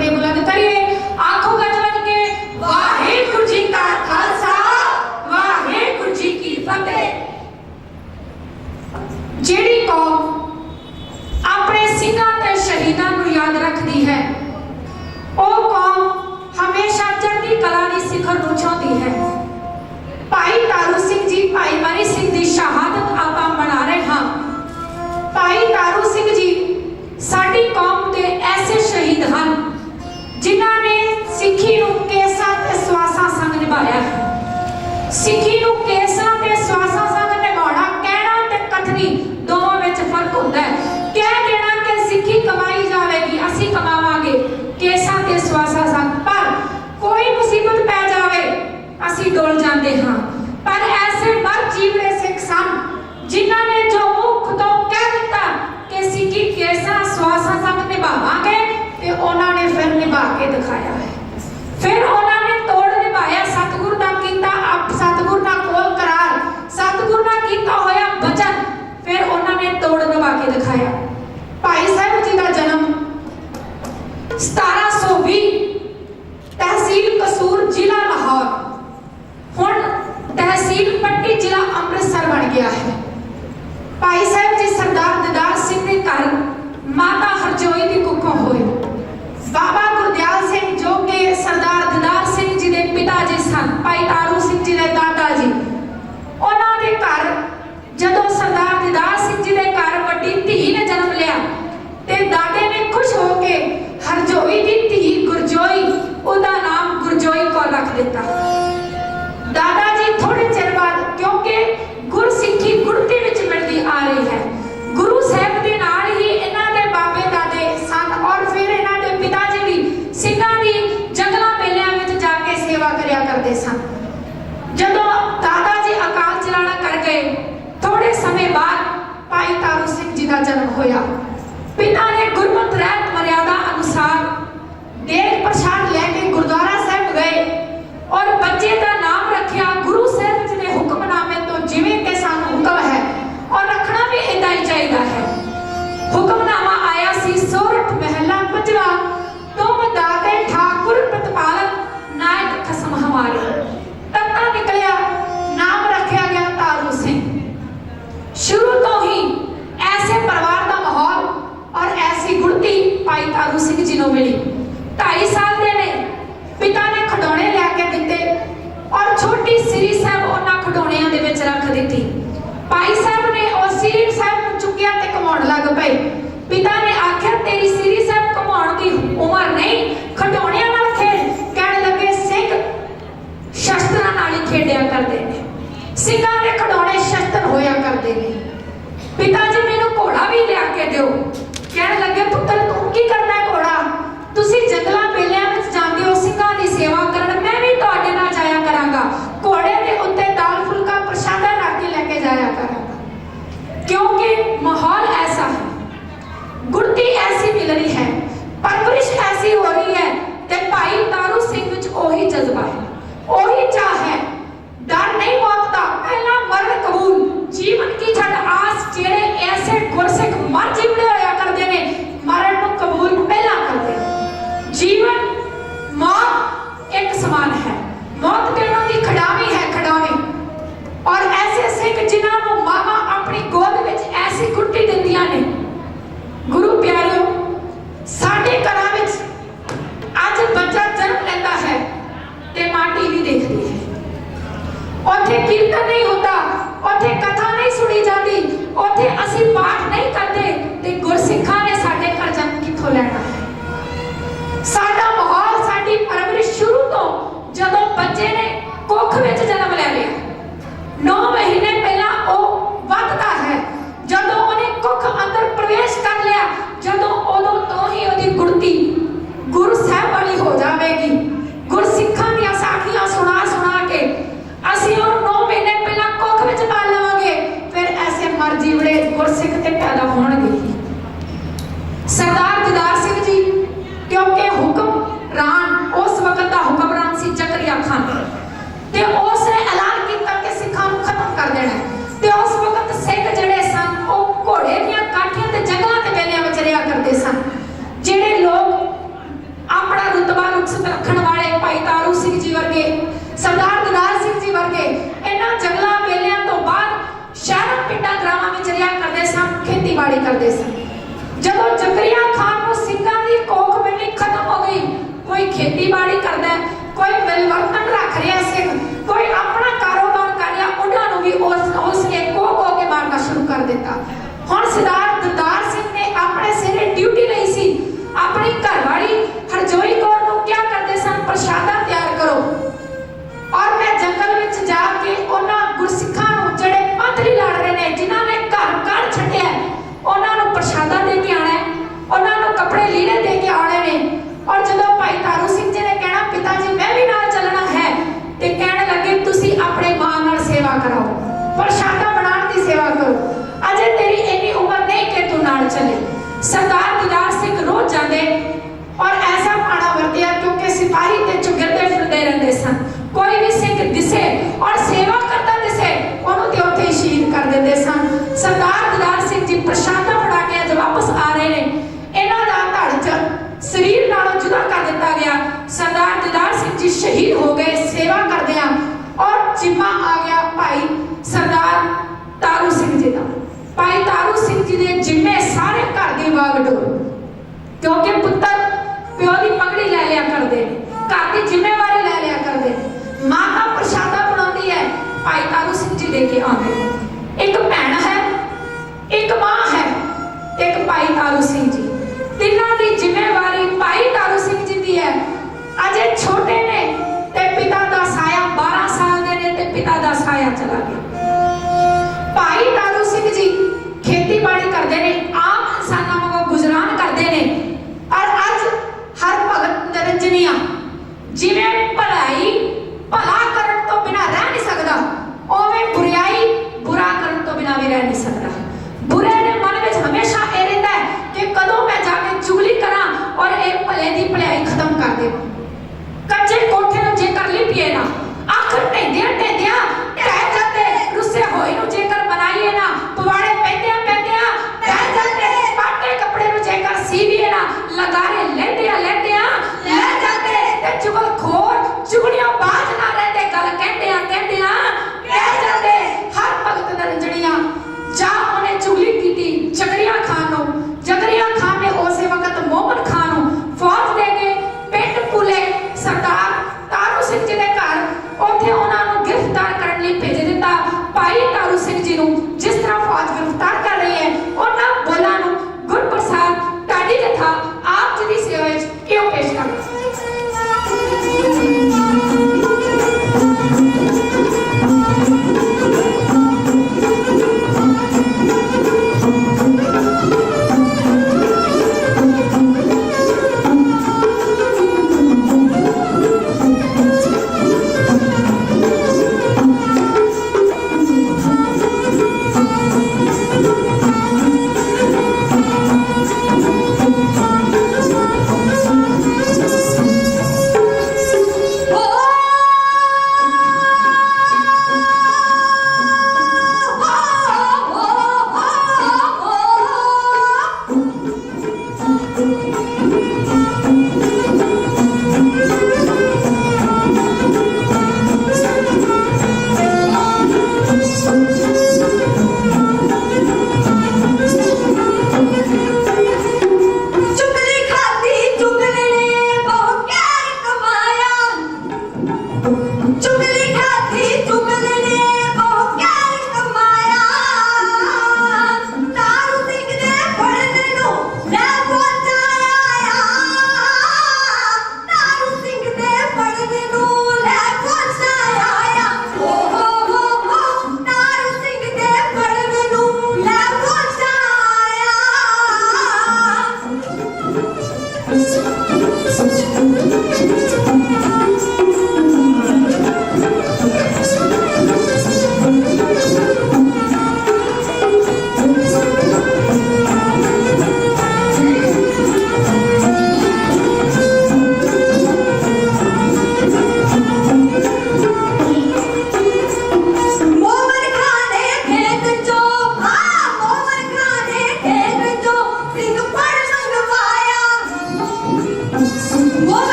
फतेह बुलंद करिए। आखो गज बन के वाहिगुरू जी का खालसा वाहिगुरू जी की फतेह। ਜਿਹੜੀ कौम अपने ਸਿੰਘਾਂ ਤੇ ਸ਼ਹੀਦਾਂ ਨੂੰ याद रखती है ਉਹ कौम हमेशा चढ़ती कला की सिखर ਨੂੰ ਛਾਉਂਦੀ है। भाई तारू सिंह जी भाई मनी सिंह की शहादत आपां मना रहे हाँ। भाई तारू सिंह जी साडी कौम के ऐसे शहीद हैं जिन्हां ने सिੱਖੀ ਨੂੰ केसां ते ਸਵਾਸਾਂ संग निभाया है। सिੱਖੀ ਨੂੰ केसां ते ਸਵਾਸਾਂ संग निभाउणा कहना ते कथनी दोवां विच फर्क हुंदा है। कह देना कि सिੱਖੀ कमाई जाएगी असीं कमावांगे केसां ते सवासां संग, पर कोई मुसीबत पै जावे असीं डोल जाते हाँ। पर ऐसे मर जीवड़े सिख सन जिन्हां ने जो मुख तो कह दिता कि सिੱਖੀ केसां सवासां संग निभावांगे ते उन्हां ने फिर निभा के दिखाया है। फिर उन्होंने तोड़ निभाया सतगुरु का कीता सतगुरु का कोल करार सतगुरु का कीता होया वचन, फिर उन्होंने तोड़ निभा के दिखाया। भाई साहब जी का जन्म 1720 तहसील कसूर जिला लाहौर हुण तहसील पट्टी जिला अमृतसर बन गया है। भाई साहब जी सरदार दिदार सिंह के घर माता हरजोई की कुखों हुए। बाबा गुरदयाल सिंह जो कि सरदार दिदार सिंह जी के पिता जी सन, भाई तारू सिंह जी के दादा जी, उन्होंने घर जदों सरदार दिदार सिंह जी के घर वड्डी धी ने जन्म लिया ते दादे ने खुश होके हरजोई की धी गुरजोई उदा नाम गुरजोई को रख दिता। दादा जी थोड़े चिर बाद क्योंकि गुरसिੱਖੀ गुरती विच मिलती आ रही है, गुरु साहब के नाल ही इन्हां दे बाबे दादे सन और फिर इन्हां दे पिता जी भी ਸਿੰਘਾਂ ਦੀ जंगलों मेलिਆਂ ਵਿੱਚ जाके सेवा करिया करते सन। जदों दादा जी अकाल चलाना कर गए थोड़े समय बाद भाई तारू सिंह जी का जन्म होया। पिता ने गुरमत रहत मर्यादा अनुसार देग प्रसाद लेके गुरुद्वारा साहब गए और बच्चे का नाम रखा गुरु साहब जी के हुक्मनामे तो जिवें के सानू हुक्म है और रखना भी इदां ही चाहिए है। हुक्मनामा आया सी सोरठ महला पंजवा तुम दाते ठाकुर प्रतिपालक नायक खसम हमारे। तत्ता निकलिया नाम रखा गया तारू सिंह। शुरू तो ही ऐसे परिवार का माहौल और ऐसी गुड़ती भाई तारू सिंह जी को मिली। 2.5 साल के ने पिता ने खिडौने लैके दिते और छोटी श्री साहब उन्होंने खिडौणियां दे विच रख दी। भाई साहब ने और श्री साहब चुकिया ते घुमाउण लग पे। पिता ने आख्या तेरी श्री साहब घुमाउण दी उम्र नहीं, खिडौणियां नाल खेड। कहण लगे सिंह शस्त्रां नाल ही खेडिया करदे ने, ਸਿੰਘਾਂ ਦੇ खिडौने शस्त्र होया करदे ने। पिता जी मैनू घोड़ा भी लिया के दिओ। कहण लगे पुत्र तू की करना है घोड़ा, तुसीं जंगलां मेलिਆਂ ਵਿੱਚ ਜਾਂਦੇ हो ਸਿੰਘਾਂ ਦੀ सेवा करन, मैं भी ਤੁਹਾਡੇ ਨਾਲ जाया करांगा। घोड़े ਦੇ ਉੱਤੇ दाल फुलका प्रसादा रख के लेके जाया करांगा, क्योंकि माहौल ऐसा है, गुड़ती ऐसी मिल रही है, परवरिश ऐसी हो रही है कि भाई तारू सिंह विच ओही जज्बा है, ओही चाह है। डर नहीं मौत का, पहला मरण कबूल। जीवन की छड़ आस जेड़े ऐसे गुरसिख मर जीवड़े होया करते ने मरण को कबूल पहला करते। जीवन मौत एक समान है, मौत कहना की खिडावी है खिडावी। और ऐसे सिख जिन्हां नूं मावा अपनी गोद विच ऐसी गुट्टी दिंदियां ने। गुरु प्यारिओ साडे घरां विच अज बच्चा जन्म लैंदा है ते मां टीवी देखदी है, उत्थे कीर्तन नहीं होता, उत्थे कथा नहीं सुनी जाती, उत्थे असीं पाठ नहीं करते ते गुरसिखां ने साडे घर जन्म कित्थों लैना है। साडा माहौल साडी परवरिश शुरू तो जदों बच्चे ने कुख विच जन्म ले लिया 9 महीने पहला वो वधदा है, जदों उहने कुख अंदर खेतीबाड़ी करते सन। जदों जकरिया खान को सिंघां दी कोख मिलनी खत्म हो गई, कोई खेतीबाड़ी करता है, कोई मिलवर्तन रख रहा सिख, कोई अपना कारोबार कर रहा, उन्होंने भी उसने कोख के मारना शुरू कर दिता। हुण सरदार दिदार सिंह ने अपने सिरे ड्यूटी ली सी, अपनी घरवाली हरजोई कौर को क्या करते सन, प्रशादा तैयार करो और मैं जंगल में जाके उन्होंने गुरसिखां नूं जिहड़े पंथरी लड़ रहे हैं, जिन्हां ने घर छड्डिया, उन्होंने प्रशादा दे के आना है, उन्होंने कपड़े लीड़े दे के आने ने। और जदों भाई तारू सिंह जी ने कहना पिता जी मैं भी नाल चलना है, ते कहने लगे तुसी अपने मां नाल सेवा कराओ, प्रशादा बनाने की सेवा करो, अजे तेरी इन्नी उम्र नहीं कि तू नाल चले। सरदार दिदार सिंह रोज जाते और ऐसा पाना वरतिया क्योंकि सिपाही ते चुगिरदे फिरदे रहंदे सन, कोई भी सिंह दिसे और सेवा करता दिसे उन्होंने ते उत्थे शहीद कर देते सन। सरदार दिदार सिंह जी प्रशादा बना के अज वापस आ रहे हैं, इन्हां दा धड़ शरीर नालों जुदा कर दिता गया। सरदार दिदार सिंह जी शहीद हो गए सेवा करदियां और जिम्मा आ गया भाई सरदार तारू सिंह जी का। भाई तारू सिंह जी ने जिम्मे सारे घर की वागडोर, क्योंकि पुत्र प्यो की पगड़ी ले लिया करते, घर की जिम्मेवारी ले लिया करते, माता प्रशादा बनाती है, भाई तारू सिंह जी दे के आते। एक भैन है, एक मां है, एक भाई तारू सिंह जी, तिन्हां दी जिम्मेवारी भाई तारू सिंह जी दी है। अजे छोटे ने ते पिता दा साया 12 साल दे ने ते पिता दा साया चला गया। भाई तारू सिंह जी खेतीबाड़ी करते ने, आम इंसानां वांगू गुजरान करते ने और अज हर भगत निरंजनिया जिवें भलाई भला करन तो बिना रह नहीं सकदा, उवें बुराई बुरा करन तो बिना भी रह नहीं सकदा। बुरे ने मन में हमेशा ये रहता है कि कदों मैं जाके चुगली करा और एक भले की भलाई खत्म कर दे। कच्चे कोठे नूं जेकर लिपिए ना, आखिर ढेंदियां ढेंदियां ढह जाते, रुस्से होए नूं जेकर बनाइए ना, पवाड़े पैंदियां पैंदियां ढह जाते, पाटे कपड़े नूं जेकर सीविए ना, लगारे लेंदियां लेंदियां ले जाते, ते चुगलखोर चुगलियां बाज ना रहते, गल कहंदियां कहंदियां रह जाते। हर भगत निरंजनिया जा उन्हें चुगली की जकरिया खान नूं, जकरिया खान ने उस वक्त मोहम्मद खान नूं फौज दे के पिंड पुले सरदार तारू सिंह जी के घर उत्थे उन्हां नूं गिरफ्तार करने लई भेज दिता। भाई तारू सिंह जी नूं जिस तरह फौज गिरफ्तार कर रही है, उन्हां बोलां नूं गुरप्रसाद टाडी जथा आप जी दी सेवा विच क्यों पेश करदा।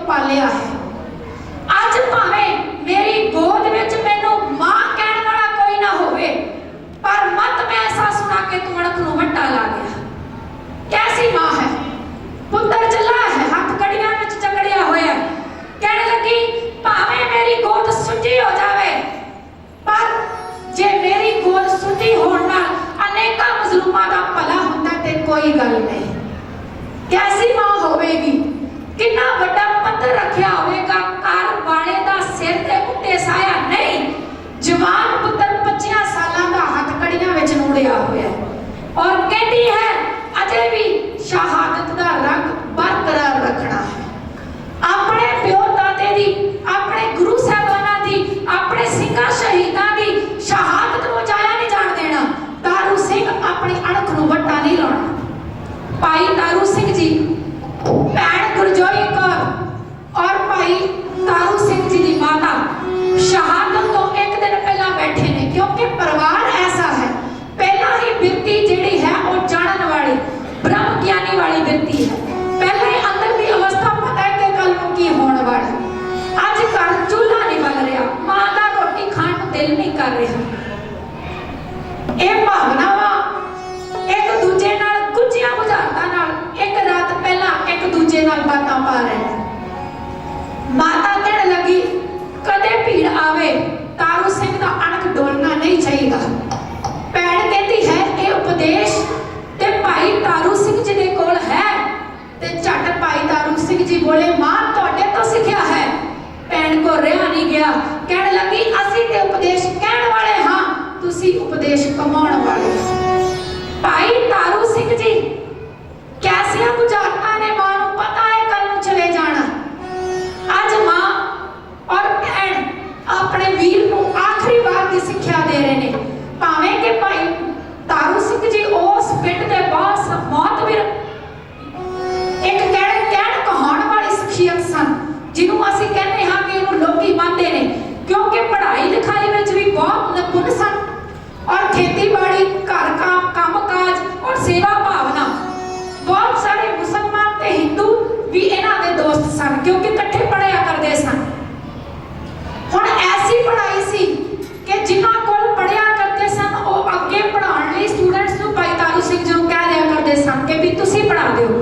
पालिया है। अज भावें मेरी गोद विच मैनू मां कहण वाला कोई ना होवे, पर मत मैं ऐसा सुना के तू अणख नूं वट्टा ला गया। कैसी मां है? पुत्र चला है, हाथ कड़ियां विच जकड़िया होया, कहने लगी भावें मेरी गोद सुंजी हो जावे, पर जे मेरी गोद सुंजी होण नाल अनेकां मजलूमां दा भला हुंदा ते कोई गल नहीं। कैसी मां होवेगी? कितना बड़ा पत्थर रखिया होवेगा घर वाले दा सिर ते उत्ते साया नहीं। जवान पुत्र 25 सालां दा हाथ कड़ियां विच नूड़िया होया और कहती है अजे भी शहादत दा रंग बरकरार रखना है। अपने प्यो दादे दी, अपने गुरु साहबाना दी, अपने सिंघां शहीदां दी शहादत नूं जाया नहीं जाण देना। तारू सिंह अपनी अणख नूं वट्टा नहीं लाउणा। भाई तारू सिंह जी, भैन गुरजोई कौर और भाई तारू सिंह जी की माता शहादत तो एक दिन पहला बैठे ने, क्योंकि परिवार ऐसा है पहला ही बिरती जिहड़ी है वो जानन वाली ब्रह्म ज्ञानी वाली बिरती है। पहले ही अंदर की अवस्था पता है कि कल नूं की होण वाली। अज घर चूल्हा नहीं बल रहा, मां दा रोटी खाण नूं दिल नहीं कर रहा। ਇਹ ਭਾਵਨਾਵਾਂ एक दूजे नाल गुझिया बुझारतां नाल एक रात पहला एक दूजे नाल बातां पा रहे। माता कहण लगी कदे भीड़ आवे तारू सिंह दा अणख डोलना नहीं चाहिए। भैन कहती है ये उपदेश ते भाई तारू सिंह जी दे कोल है ते झट भाई तारू सिंह जी बोले मां तुहाडे तो सिखिया है। भैन को रहा नहीं गया, कहण लगी असीं ते उपदेश कहण वाले हां, तुसीं उपदेश कमाउण वाले। भाई तारू सिंह जी कैसिया बुझारतां ने मां नूं पता है कल नूं चले जाना। अज मां और भैन अपने वीर नूं आखिरी बार की सिक्ख्या दे रहे ने। भावें कि भाई तारू सिंह जी उस पिंड दे बॉस मौतवीर एक कहण कहाउण वाली शख्सियत सन, जिन्हों असीं कहने हां कि इहनूं लोकी मनदे ने, क्योंकि पढ़ाई लिखाई विच भी बहुत निपुण सन और खेतीबाड़ी घर का कामकाज और सेवा भावना। बहुत सारे मुसलमान ते हिंदू भी इन्हां दे दोस्त सन, क्योंकि इकट्ठे पढ़िया करते सन। हुण ऐसी पढ़ाई सी कि जिन्हां कोल पढ़िया करते सन वो अगे पढ़ाउण लई स्टूडेंट्स नूं भाई तारू सिंह जी नूं कह दिया करते सन कि भी तुसीं पढ़ा दिओ।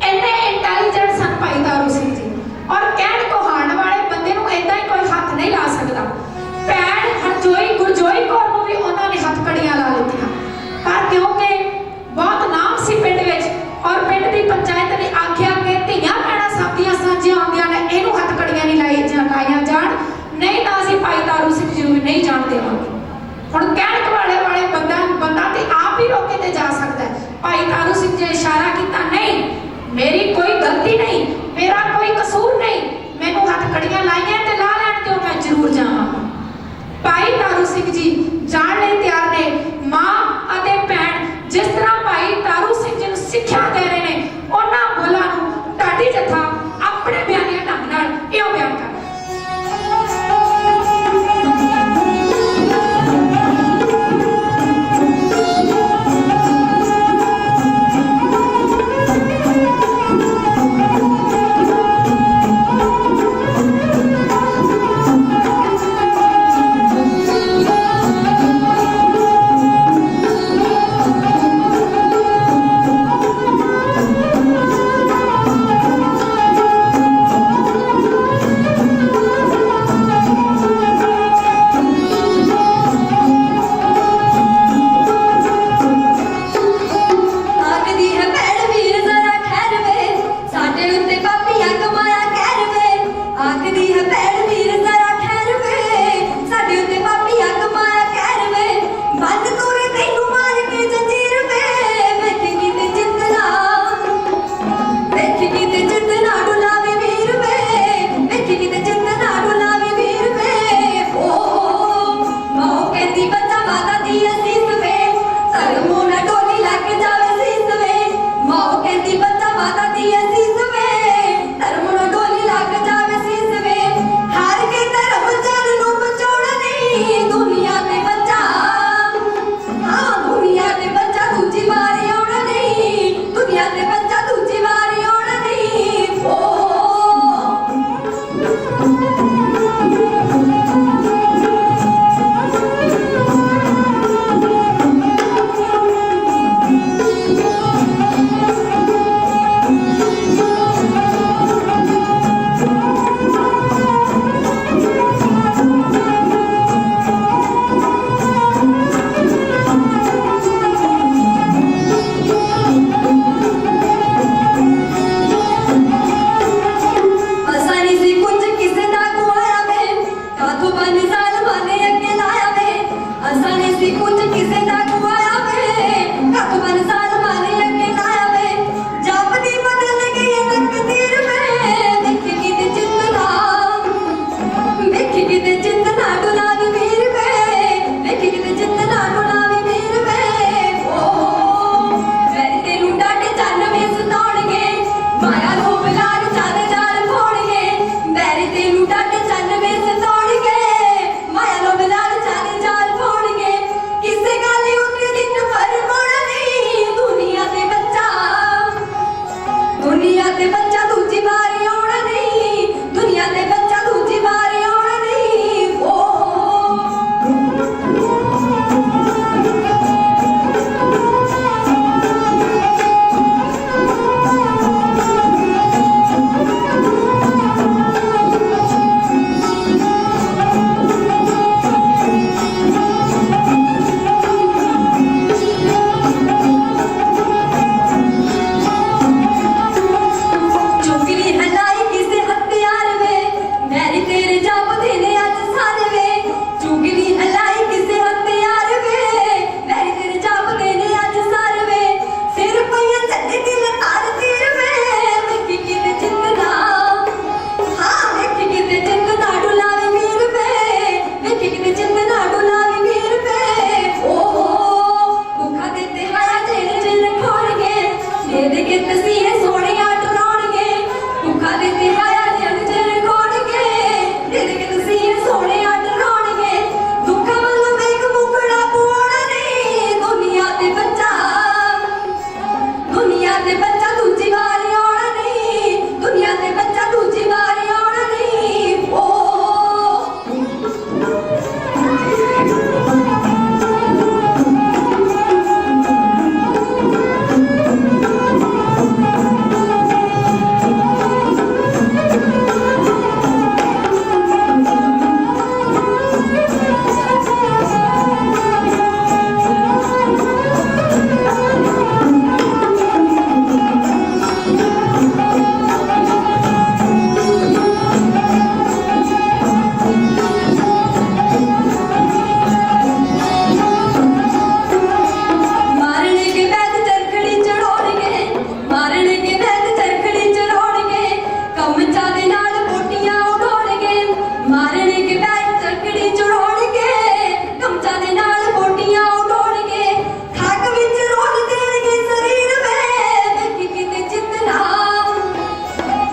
इन्ने इंटैलीजेंट सन भाई तारू सिंह जी, और कहण कहाउण वाले बंदे नूं इदां ही कोई हथ नहीं ला सकदा। भैन हरजोई गुरजोई कौर नूं भी उन्हां ने हथ कड़ियां ला लईआं, पर क्योंकि बहुत नाम सी पिंड विच और पिंड की पंचायत ने आख्या कि धीआं भैणां सबदियां सांझियां आउंदियां ने, इहनूं हथ कड़ियां नहीं लाईआं जाण, नहीं तां असीं भाई तारू सिंह जी नूं नहीं जाण देवांगे। हुण कहण वाले बंदा ते आप ही रोके ते जा सकदा है। भाई तारू सिंह जी ने इशारा कीता नहीं मेरी कोई गलती नहीं, मेरा कोई कसूर नहीं, मैनूं हथ कड़ियां लाईआं ते ला लैण दिओ, मैं जरूर जावांगा। भाई तारू सिंह जी जाण लई तैयार ने। मां अते भैन जिस तरह भाई तारू सिंह जी नूं सिੱਖਿਆ दे रहे ने, उन्हां बोलां नूं ढाडी जत्था अपने बयानी ढंग नाल इहो बयान करदा।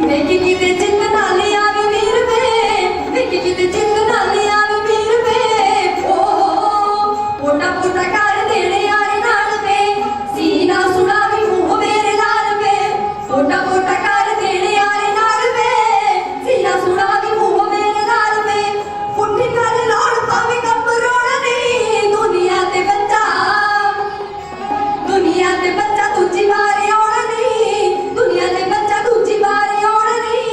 ਵੇਖੀ ਕਿਤੇ ਜਿੰਦ ਨਾਲ ਆਵੇ ਵੀਰ ਵੇ, ਵੇਖੀ ਕਿਤੇ ਜਿੰਦ ਨਾਲ ਆਵੇ ਵੀਰ ਵੇ। ਪੋਟਾ ਪੋਟਾ ਕਰ ਦੇਣੇ ਯਾਰ ਨਾਲ ਵੇ, ਸੀਨਾ ਸੁਣਾਵੀ ਮੂੰਹ ਮੇਰੇ ਲਾਲ ਵੇ। ਪੋਟਾ ਪੋਟਾ ਕਰ ਦੇਣੇ ਯਾਰ ਨਾਲ ਵੇ, ਸੀਨਾ ਸੁਣਾਵੀ ਮੂੰਹ ਮੇਰੇ ਲਾਲ ਵੇ। ਪੁੱਠੀ ਗੱਲ ਲਾਉਣ ਪਾਵੇ ਘਬਰਾਉਣਾ ਨਹੀਂ, ਦੁਨੀਆ ਤੇ ਬੱਚਾ ਦੂਜੀ ਵਾਰ ਆਉਣਾ ਨਹੀਂ, ਦੁਨੀਆ ਤੇ ਬੱਚਾ ਦੂਜੀ ਵਾਰ ਆਉਣਾ ਨਹੀਂ।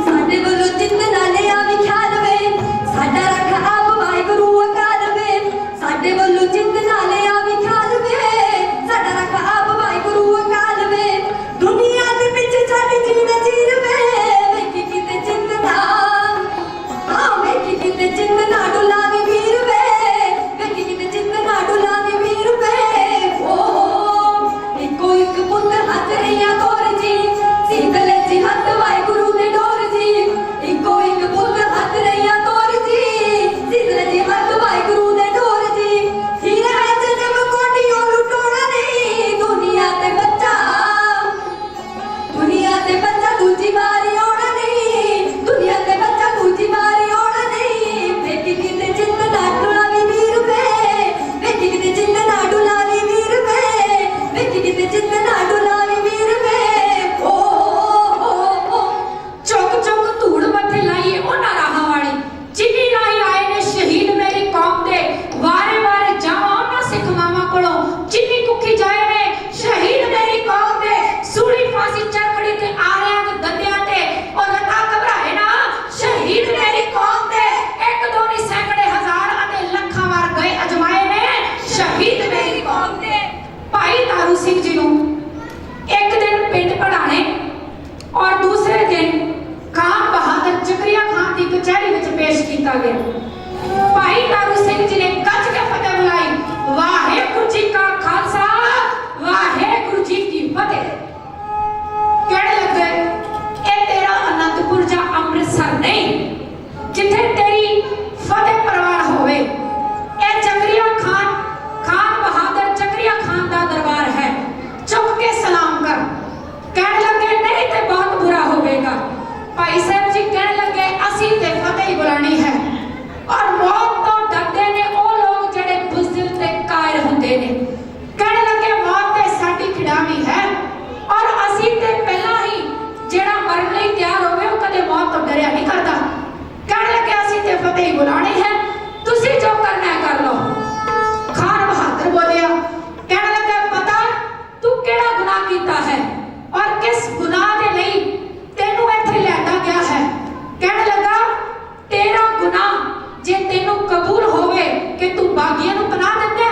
ਸਾਡੇ ਵੱਲੋਂ ਜਿੰਦ ਨਾਲ ਆਵੀ ਖਿਆਲ ਵੇ, ਸਾਡਾ ਰੱਖ ਆਪ ਵਾਹਿਗੁਰੂ ਅਕਾਲ ਵੇ। ਸਾਡੇ ਵੱਲੋਂ ਜਿੰਦ ਨਾਲ ਆਵੀ ਖਿਆਲ ਵੇ, ਸਾਡਾ ਰੱਖ ਆਪ ਵਾਹਿਗੁਰੂ ਅਕਾਲ ਵੇ। ਦੁਨੀਆ ਦੇ ਵਿੱਚ ਸਾਡੀ ਜੀਣ ਜੀਰ ਵੇ, ਵੇਖੀ ਕਿਤੇ ਜਿੰਦ ਨਾ ਵੇਖੀ ਕਿਤੇ ਜਿੰਦ ਨਾ ਡੁਲਾਵੀ ਵੀਰ ਵੇ, ਵੇਖੀ ਕਿਤੇ ਜਿੰਦ ਨਾ ਡੁਲਾਵੀ ਵੀਰ ਵੇ। ਇੱਕੋ ਇੱਕ ਪੁੱਤ ਹੱਥ ਰਹੀਆਂ ਤੋਰ ਜੀ, ਸੀਤਲੇ ਜੀ ਹੱਥ ਵਾਹਿਗੁਰੂ ਦੇ ਡੋਰ ਜੀ। ਇੱਕੋ ਇੱਕ ਪੁੱਤ ਹੱਥ ਰਹੀਆਂ ਤੋਰ ਜੀ, ਸੀਤਲੇ ਜੀ ਹੱਥ ਵਾਹਿਗੁਰੂ ਦੇ ਡੋਰ ਜੀ। ਹੀਰਾ ਹੈ ਜਨਮ ਕੋਟੀਓ ਲੁਟਾਉਣਾ ਨਹੀਂ, ਦੁਨੀਆ ਤੇ ਬੱਚਾ ਦੂਜੀ ਵਾਰੀ ਆਉਣਾ ਨਹੀਂ, ਦੁਨੀਆ ਤੇ ਬੱਚਾ ਦੂਜੀ ਵਾਰੀ ਆਉਣਾ ਨਹੀਂ। ਵੇਖੀ ਕਿਤੇ ਜਿੰਦ ਨਾ ਡੁਲਾਵੀ ਵੀਰ ਵੇ, ਵੇਖੀ ਕਿਤੇ ਜਿੰਦ ਨਾ ਡੁਲਾਵੀ ਵੀਰ ਵੇ, ਵੇਖੀ ਕਿਤੇ ਜਿੰਦ ਨਾ ਡੁਲਾਵੀ ਵੀਰ ਵੇ। ਚੁੱਕ ਚੁੱਕ ਧੂੜ ਮੱਥੇ ਲਾਈਏ ਉਹਨਾਂ ਰਾਹਾਂ ਵਾਲੀ, ਜਿਨੀ ਰਾਹੀਂ ਆਏ ਨੇ ਸ਼ਹੀਦ ਮੇਰੀ ਕੌਮ ਦੇ। ਵਾਰੇ ਵਾਰੇ ਜਾਵਾਂ ਉਹਨਾਂ ਸਿੱਖ ਮਾਵਾਂ ਕੋਲੋਂ, ਜਿਨੀ ਕੁੱਖੀ ਜਾਏ ਨੇ ਸ਼ਹੀਦ ਮੇਰੀ ਕੌਮ ਦੇ। ਸੂਲੀ ਫਾਂਸੀ ਚਰਖੜੀ ਤੇ ਆਰਿਆਂ ਦੇ ਦੰਦਿਆਂ ਤੇ, ਉਹ ਨਾ ਘਬਰਾਏ ਨਾ ਸ਼ਹੀਦ ਮੇਰੀ ਕੌਮ ਦੇ। ਇੱਕ ਦੋ ਨਹੀਂ ਸੈਂਕੜੇ ਹਜ਼ਾਰ ਅਤੇ ਲੱਖਾਂ ਵਾਰ ਗਏ ਅਜਮਾਏ ਨੇ ਸ਼ਹੀਦ ਮੇਰੀ ਕੌਮ ਦੇ। ਭਾਈ ਤਾਰੂ ਸਿੰਘ ਜੀ ਨੂੰ ਇੱਕ ਦਿਨ ਪਿੰਡ ਪੜਾਣੇ ਔਰ ਦੂਸਰੇ ਦਿਨ ਖਾਨ ਬਹਾਦਰ ਜ਼ਕਰੀਆ ਖਾਨ ਦੀ ਕਚਹਿਰੀ ਵਿੱਚ ਪੇਸ਼ ਕੀਤਾ ਗਿਆ। ਭਾਈ ਤਾਰੂ ਸਿੰਘ ਜੀ ਨੇ ਗੱਜ ਕੇ ਫਤਿਹ ਬੁਲਾਈ, ਵਾਹਿਗੁਰੂ ਜੀ ਕਾ ਖਾਲਸਾ ਵਾਹਿਗੁਰੂ ਜੀ ਕੀ ਫਤਿਹ। ਕਹਿਣ ਲੱਗੇ ਇਹ ਤੇਰਾ ਅਨੰਦਪੁਰ ਜਾਂ ਅੰਮ੍ਰਿਤਸਰ ਨਹੀਂ ਜਿੱਥੇ ਤੇਰੀ ਫਤਿਹ ਪਰਵਾਰ ਹੋਵੇ, ਇਹ ਜ਼ਕਰੀਆ ਖਾਨ ਬਹਾਦਰ ਜ਼ਕਰੀਆ ਖਾਨ ਦਾ ਦਰਬਾਰ ਹੈ, ਚੁੱਕ ਕੇ ਸਲਾਮ ਕਰ। ਕਹਿਣ ਲੱਗੇ ਨਹੀਂ ਤੇ ਬਹੁਤ ਬੁਰਾ ਹੋਵੇਗਾ। ਭਾਈ ਸਾਹਿਬ ਜੀ ਕਹਿਣ ਲੱਗੇ ਅਸੀਂ ਤੇ ਫਤਿਹ ਹੀ ਬੁਲਾਣੀ ਹੈ, ਔਰ ਮੌਤ ਤੋਂ ਡਰਦੇ ਨੇ ਉਹ ਲੋਕ ਜਿਹੜੇ ਬੁਜ਼ਦਿਲ ਤੇ ਕਾਇਰ ਹੁੰਦੇ ਨੇ। ਕਹਿਣ ਲੱਗੇ ਮੌਤ ਤੇ ਸਾਡੀ ਖਿਡਾਵੀ ਹੈ, ਔਰ ਅਸੀਂ ਤੇ ਪਹਿਲਾਂ ਹੀ ਜਿਹੜਾ ਮਰਨ ਲਈ ਤਿਆਰ ਹੋਵੇ ਉਹ ਕਦੇ ਮੌਤ ਤੋਂ ਡਰਿਆ ਨਹੀਂ ਕਰਦਾ। ਕਹਿਣ ਲੱਗੇ ਅਸੀਂ ਤੇ ਫਤਿਹ ਹੀ ਬੁਲਾਣੀ ਹੈ, ਤੁਸੀਂ ਜੋ ਕਰਨਾ ਹੈ ਕਰ ਲਓ। ਖਾਨ ਬਹਾਦਰ ਬੋਲਿਆ, ਕਹਿਣ ਲੱਗਾ ਪਤਾ ਤੂੰ ਕਿਹੜਾ ਗੁਨਾਹ ਕੀਤਾ ਹੈ ਔਰ ਕਿਸ ਗੁਨਾਹ ਦੇ ਲਈ ਤੈਨੂੰ ਇੱਥੇ ਲਿਆਂਦਾ ਗਿਆ ਹੈ। ਕਹਿਣ ਲੱਗਾ ਤੇਰਾ ਗੁਨਾਹ ਜੇ ਤੈਨੂੰ ਕਬੂਲ ਹੋਵੇ ਕਿ ਤੂੰ ਬਾਗੀਆਂ ਨੂੰ ਪਨਾਹ ਦਿੰਦਾ,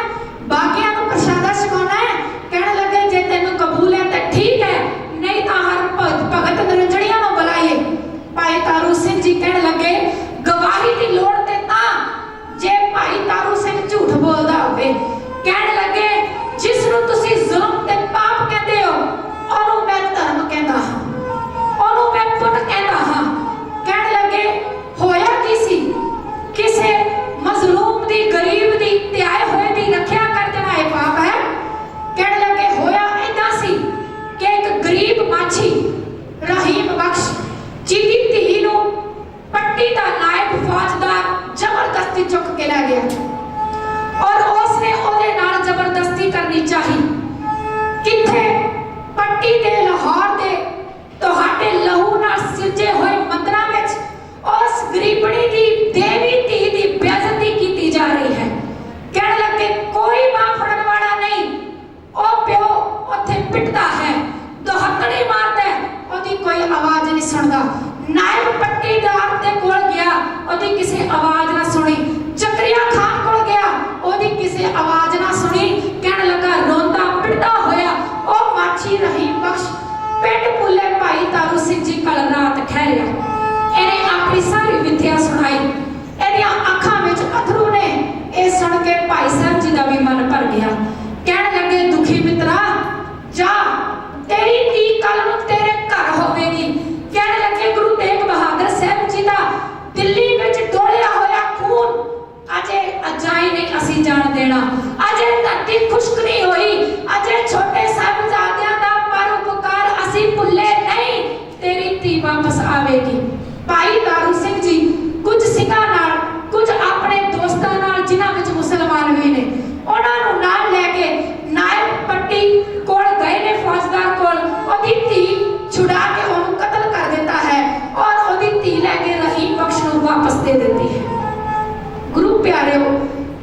ਬਾਗੀਆਂ ਨੂੰ ਪ੍ਰਸ਼ਾਦਾ ਛਕਾਉਣਾ ਹੈ। ਕਹਿਣ ਲੱਗੇ ਜੇ ਤੈਨੂੰ ਕਬੂਲ ਹੈ ਤਾਂ ਠੀਕ ਹੈ, ਨਹੀਂ ਤਾਂ ਹਰ ਭਗਤ ਨਿਰੰਜਣੀਆਂ ਨੂੰ ਬੁਲਾਈਏ। ਭਾਈ ਤਾਰੂ ਸਿੰਘ ਜੀ ਕਹਿਣ ਲੱਗੇ ਗਵਾਹੀ ਦੀ ਲੋੜ ਤੇ ਤਾਂ ਜੇ ਭਾਈ ਤਾਰੂ ਸਿੰਘ ਝੂਠ ਬੋਲਦਾ ਹੋਵੇ। ਕਹਿਣ ਲੱਗੇ ਜਿਸ ਨੂੰ ਤੁਸੀਂ ਜ਼ੁਲਮ ਤੇ ਪਾਪ ਕਹਿੰਦੇ ਹੋ ਉਹਨੂੰ ਮੈਂ ਧਰਮ ਕਹਿੰਦਾ ਹਾਂ, ਉਹਨੂੰ ਮੈਂ ਪੁੱਤ ਕਹਿੰਦਾ ਹਾਂ। ਕਹਿਣ ਲੱਗੇ ਹੋਇਆ ਕੀ ਸੀ, ਕਿਸੇ ਮਜ਼ਲੂਮ ਦੀ ਗਰੀਬ ਦੀ ਧਿਆਏ ਹੋਏ ਦੀ ਰੱਖਿਆ ਕਰ ਦੇਣਾ ਇਹ ਪਾਪ ਹੈ। ਕਹਿਣ ਲੱਗੇ ਹੋਇਆ ਏਦਾਂ ਸੀ ਕਿ ਇੱਕ ਗਰੀਬ ਮਾਛੀ ਰਹੀਮ ਬਖਸ਼ ਜਿਹਦੀ ਧੀ ਨੂੰ ਪੱਟੀ ਦਾ ਨਾਇਬ ਫੌਜਦਾਰ ਜ਼ਬਰਦਸਤੀ ਚੁੱਕ ਕੇ ਲੈ ਗਿਆ ਔਰ ਉਸਨੇ ਉਹਦੇ ਨਾਲ ਜ਼ਬਰਦਸਤੀ ਕਰਨੀ ਚਾਹੀ। ਕਿੱਥੇ ਪੱਟੀ ਦੇ ਲਾਹੌਰ ਦੇ ਤੁਹਾਡੇ ਲਹੂ ਨਾਲ ਸਿਰਜੇ ਹੋਏ ਮੰਦਰਾਂ ਵਿੱਚ ਉਸ ਗਰੀਬਣੀ ਦੀ ਦੇਵੀ ਧੀ ਦੀ ਬੇਇੱਜ਼ਤੀ ਕੀਤੀ ਜਾ ਰਹੀ ਹੈ। ਕਹਿਣ ਲੱਗੇ ਕੋਈ ਮਾਂ ਫੜਨ ਵਾਲਾ ਨਹੀਂ, ਉਹ ਪਿਓ ਉੱਥੇ ਪਿੱਟਦਾ ਹੈ, ਦੁਹੱਕੜੀ ਮਾਰਦਾ ਹੈ, ਉਹਦੀ ਕੋਈ ਆਵਾਜ਼ ਨਹੀਂ ਸੁਣਦਾ। ਨਾਇਬ ਪੱਟੀਦਾਰ ਦੇ ਕੋਲ ਗਿਆ, ਉਹਦੀ ਕਿਸੇ ਆਵਾਜ਼ ਨਾ ਸੁਣੀ। ਜ਼ਕਰੀਆ ਖਾਨ ਕੋਲ ਗਿਆ, ਉਹਦੀ ਕਿਸੇ ਆਵਾਜ਼ ਨਾ ਸੁਣੀ। ਕਹਿਣ ਲੱਗਾ ਰੋਂਦਾ ਪਿੱਟਦਾ ਹੋਇਆ ਉਹ ਮਾਛੀ ਰਹੀਮ ਬਖਸ਼ ਪਿੰਡ ਪੁੱਲੇ ਭਾਈ ਤਾਰੂ ਪਿਆਰੂ ਸਿੰਘ ਜੀ ਕੁਝ ਸਿੰਘਾਂ ਨਾਲ, ਕੁਝ ਆਪਣੇ ਦੋਸਤਾਂ ਨਾਲ ਜਿਨ੍ਹਾਂ ਵਿੱਚ ਮੁਸਲਮਾਨ ਵੀ ਨੇ, ਉਹਨਾਂ ਨੂੰ ਨਾਲ ਲੈ ਕੇ ਨਾਇਬ ਪੱਟੀ ਕੋਲ ਗਏ ਨੇ, ਫੌਜਦਾਰ ਕੋਲ। ਉਹਦੀ ਧੀ ਛੁਡਾ ਕੇ ਉਹਨੂੰ ਕਤਲ ਕਰ ਦਿੱਤਾ ਹੈ ਔਰ ਉਹਦੀ ਧੀ ਲੈ ਕੇ ਰਹੀਮ ਬਖਸ਼ ਨੂੰ ਵਾਪਸ ਦੇ ਦਿੰਦੀ ਹੈ। ਗੁਰੂ ਪਿਆਰਿਓ,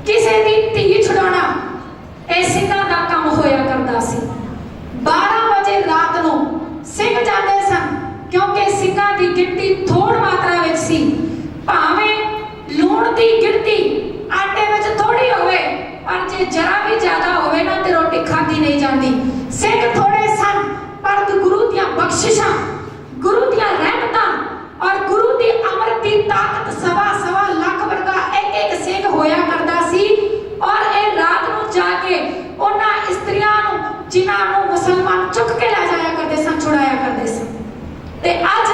ਕਿਸੇ ਦੀ ਧੀ ਛੁਡਾਉਣਾ ਇਹ ਸਿੰਘਾਂ ਦਾ ਕੰਮ ਹੋਇਆ ਕਰਦਾ ਸੀ। 12 ਵਜੇ ਰਾਤ ਨੂੰ ਸਿੰਘ ਜਾਂਦੇ ਸਨ, ਕਿਉਂਕਿ ਸਿੰਘਾਂ ਦੀ ਗਿਣਤੀ ਥੋੜ ਮਾਤਰਾ ਵਿੱਚ ਸੀ। ਭਾਵੇਂ ਲੂਣ ਦੀ ਗਿਣਤੀ ਆਟੇ ਵਿੱਚ ਥੋੜੀ ਹੋਵੇ, ਪਰ ਜੇ ਜਰਾ ਵੀ ਜ਼ਿਆਦਾ ਹੋਵੇ ਨਾ ਤੇ ਰੋਟੀ ਖਾਧੀ ਨਹੀਂ ਜਾਂਦੀ। ਸਿੰਘ ਥੋੜੇ ਸਨ, ਪਰ ਗੁਰੂ ਦੀਆਂ ਬਖਸ਼ਿਸ਼ਾਂ, ਗੁਰੂ ਦੀਆਂ ਰਹਿਮਤਾਂ ਔਰ ਗੁਰੂ ਦੀ ਅੰਮ੍ਰਿਤ ਦੀ ਤਾਕਤ ਸਵਾ ਲੱਖ ਵਰਗਾ ਇੱਕ ਸਿੰਘ ਹੋਇਆ ਕਰਦਾ ਸੀ। ਔਰ ਇਹ ਰਾਤ ਨੂੰ ਜਾ ਕੇ ਉਹਨਾਂ ਇਸਤਰੀਆਂ ਨੂੰ, ਜਿਨ੍ਹਾਂ ਨੂੰ ਮੁਸਲਮਾਨ ਚੁੱਕ ਕੇ ਲੈ ਜਾਇਆ ਕਰਦੇ ਸਨ, ਛੁਡਾਇਆ ਕਰਦੇ ਸਨ। ਤੇ ਅੱਜ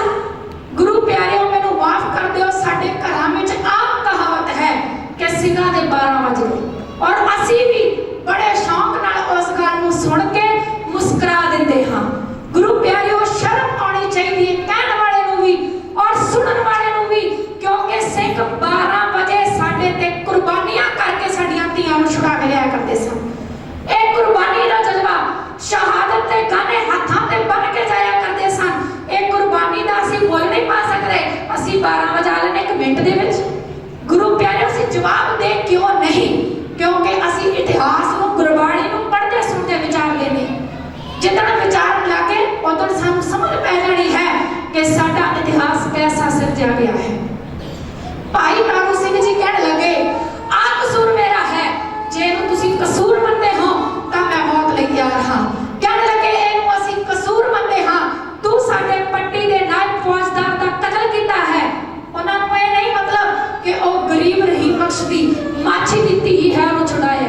ਗੁਰੂ ਪਿਆਰਿਓ, ਮੈਨੂੰ ਮਾਫ ਕਰ ਦਿਓ, ਸਾਡੇ ਘਰਾਂ ਵਿੱਚ ਆਮ ਕਹਾਵਤ ਹੈ ਕਿ ਸਿੰਘਾਂ ਦੇ 12 ਵਜੇ, ਔਰ ਅਸੀਂ ਵੀ ਬੜੇ ਸ਼ੌਂਕ ਨਾਲ ਉਸ ਗੱਲ ਨੂੰ ਸੁਣ ਕੇ ਮੁਸਕਰਾ ਦਿੰਦੇ ਹਾਂ। ਗੁਰੂ ਪਿਆਰਿਓ, ਸ਼ਰਮ ਆਉਣੀ ਚਾਹੀਦੀ ਹੈ ਕਹਿਣ ਵਾਲੇ ਨੂੰ ਵੀ ਔਰ ਸੁਣਨ ਵਾਲੇ ਨੂੰ ਵੀ, ਕਿਉਂਕਿ ਸਿੰਘ 12 ਵਜੇ ਸਾਡੇ ਤੇ ਕੁਰਬਾਨੀਆਂ ਕਰਕੇ ਸਾਡੀਆਂ ਧੀਆਂ ਨੂੰ ਛੁਡਾ ਕੇ ਲਿਆ ਕਰਦੇ ਸਨ। ਇਹ ਕੁਰਬਾਨੀ ਦਾ ਜਜ਼ਬਾ, ਸ਼ਹਾਦਤ ਦੇ ਗਾਣੇ ਹੱਥਾਂ ਤੇ ਬੰਨ ਕੇ ਜਾਇਆ ਕਰਦੇ ਸਨ। ਇਹ ਕੁਰਬਾਨੀ ਦਾ ਅਸੀਂ ਮੁੱਲ ਨਹੀਂ ਪਾ ਸਕਦੇ। ਅਸੀਂ 12 ਵਜਾ ਲੈਣੇ 1 ਮਿੰਟ ਦੇ ਵਿੱਚ। ਗੁਰੂ ਪਿਆਰਿਓ, ਅਸੀਂ ਜਵਾਬ ਦੇ ਕਿਉਂ ਨਹੀਂ? ਕਿਉਂਕਿ ਅਸੀਂ ਇਤਿਹਾਸ ਨੂੰ, ਗੁਰਬਾਣੀ ਨੂੰ ਪੜ੍ਹਦੇ ਸੁਣਦੇ ਵਿਚਾਰਦੇ ਨੇ। ਜਿੱਦਣ ਵਿਚਾਰਨ ਲੱਗੇ ਉਦੋਂ ਸਾਨੂੰ ਸਮਝ ਪੈ ਜਾਣੀ ਹੈ ਕਿ ਸਾਡਾ ਇਤਿਹਾਸ ਕੈਸਾ ਸਿਰਜਿਆ ਗਿਆ ਹੈ। ਭਾਈ ਤਾਰੂ ਸਿੰਘ ਜੀ ਕਹਿਣ ਲੱਗੇ, ਆ ਕਸੂਰ ਮੇਰਾ ਹੈ, ਜੇ ਇਹਨੂੰ ਤੁਸੀਂ ਕਸੂਰ ਮੰਨਦੇ ਹੋ ਤਾਂ ਮੈਂ ਮੌਤ ਲਈ ਤਿਆਰ ਹਾਂ। ਕਹਿਣ ਲੱਗੇ, ਇਹਨੂੰ ਅਸੀਂ ਕਸੂਰ ਮੰਨਦੇ ਹਾਂ, ਤੂੰ ਸਾਡੇ ਪੱਟੀ ਦੇ ਨਾਇਬ ਫੌਜਦਾਰ ਦਾ ਕਤਲ ਕੀਤਾ ਹੈ। ਉਹਨਾਂ ਨੂੰ ਇਹ ਨਹੀਂ ਮਤਲਬ ਕਿ ਉਹ ਗਰੀਬ ਰਹੀਮ ਬਖਸ਼ ਦੀ ਮਾਛੀ ਦੀ ਧੀ ਹੈ, ਉਹਨੂੰ ਛੁਡਾਏ।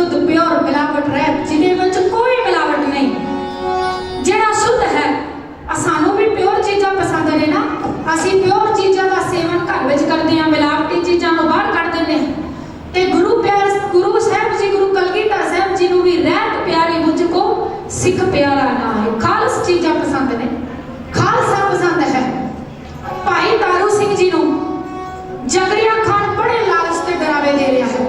शुद्ध प्योर मिलावट रहित जिहदे विच कोई मिलावट नहीं जिहड़ा शुद्ध है सानू भी प्योर चीज़ां पसंद ने ना असीं प्योर चीज़ां दा सेवन घर विच करदे हां मिलावटी चीज़ां नूं बाहर कढ दिंदे हां ते गुरु साहब जी गुरु कलगीधर साहब जी नूं भी रहत प्यारी मुझको सिख प्यारा ना है खालस चीज़ां पसंद ने खालसा पसंद है भाई तारू सिंह जी नूं जगरिया खान बड़े लालच ते डरावे दे रहा है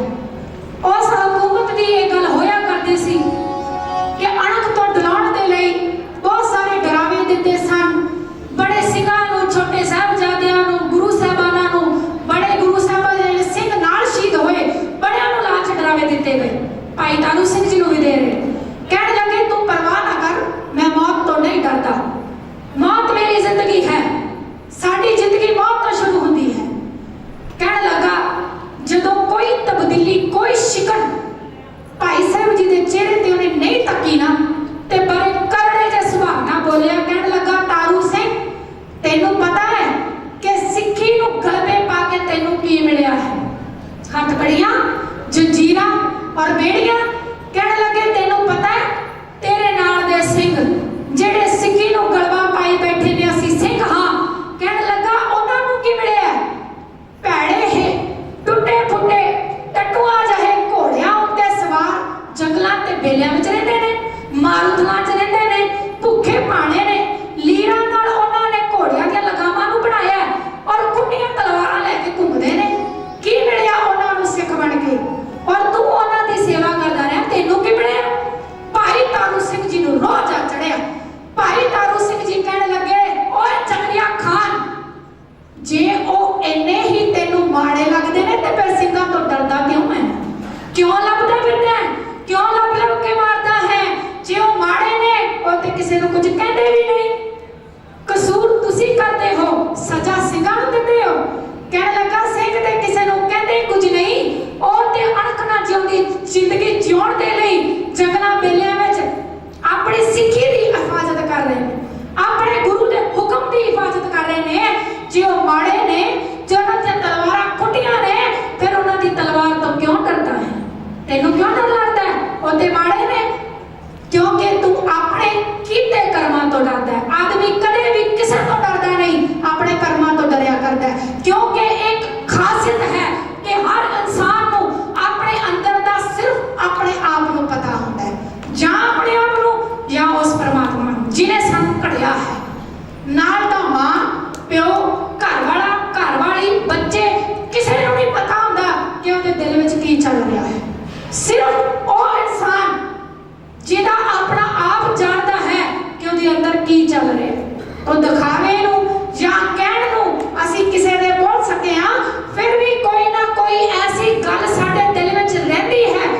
उस हुकूमत की यह गल होया करती सी कि अणख तो डलाउण दे लई बहुत सारे डरावे दिते सन बड़े सिंघां नूं छोटे साहिबजादियां नूं गुरु साहिबानां नूं बड़े गुरु साहिबां दे सिंह नाल शहीद होए बड़ियां नूं लालच डरावे दिते गए भाई तारू सिंह जी नूं भी दे रहे कहण लगे तू परवाह ना कर मैं मौत तो नहीं डरता मौत मेरी जिंदगी है साडी जिंदगी मौत तो शुरू होंदी है कहने लगा जदों कोई तब्दीली कोई शिकन भाई साहब जी के चेहरे ते उन्हें नहीं तकी ना ते बड़े करड़े जे सुभाव नाल बोलिया कहने लगा तारू सिंह तेनू पता है कि सिक्खी नूं गलबे पा के तेनू की मिलिया है हथकड़ियां जंजीरां और बेड़ियां कहने लगे तेनू पता है तेरे नाल दे सिंह जेड़े सिक्खी नूं गलबा पाई बैठे ने असीं सिंह हां कहने लगा उन्हां नूं की मिलिया भैड़े है टुटे फुटे टटुआ जहे घोड़ियां उत्ते सवार जंगलां ते बेलियां विच रहिंदे ने मारूथां च रहिंदे ने भुखे पाणे ने लीरां नाल उन्हां ने घोड़ियां दे लगामां नूं बनाया और खुंडियां तलवारां लैके घुमदे ने की मिलिया उन्हां नूं सिख बन के और तू उन्हां दी सेवा करदा रहा तैनूं की मिलिया भाई तारू सिंह जी नूं रोह जा चढ़िया भाई तारू सिंह जी कहने लगे ओए जगरिया खान जे ओ इन्ने ही तेनू माड़े लगदे ने ते फिर सिंघां तो डरदा क्यों है क्यों लभदा फिरदा है क्यों लब लब के मारदा है जे ओ माड़े ने ओ ते किसे नूं कुछ कहंदे भी नहीं कसूर तुसी करदे हो सजा सिंघां नूं दिंदे हो कहने लगा सिंह ते किसे नूं कहंदे कुछ नहीं ओ ते अणख ना जिउंदी जिंदगी जिउण दे लई जंगलां बेलियां विच अपनी सिੱਖੀ दी हिफाजत कर रहे ने अपने गुरु दे हुक्म दी हिफाजत कर रहे ने जे ओ माड़े ने जो उन्हां दी तलवारां खुटियां ने फिर उन्हां दी तलवार तो क्यों डरदा है तेनू क्यों डर लगदा है ओ ते माड़े ने क्योंकि तू अपने कीते कर्मां तो डरदा है आदमी कदे भी किसे तो डरदा नहीं अपने कर्मां तो डरिया करदा है क्योंकि एक खासियत है कि हर इंसान नूं अपने अंदर दा सिर्फ अपने आप नूं पता हुंदा है जां अपने आप नूं या उस परमात्मा नूं जिन्हें सानूं घड़िया है नाल दा मां प्यो घर वाला घर वाली बच्चे किसी को नहीं पता होता कि उसके दिल में की चल रहा है सिर्फ वो इंसान जिहदा अपना आप जानता है कि उसके अंदर की चल रहा है तो दिखावे नूं या कहण नूं असीं किसी दे बोल सके हां फिर भी कोई ना कोई ऐसी गल साडे दिल में रहती है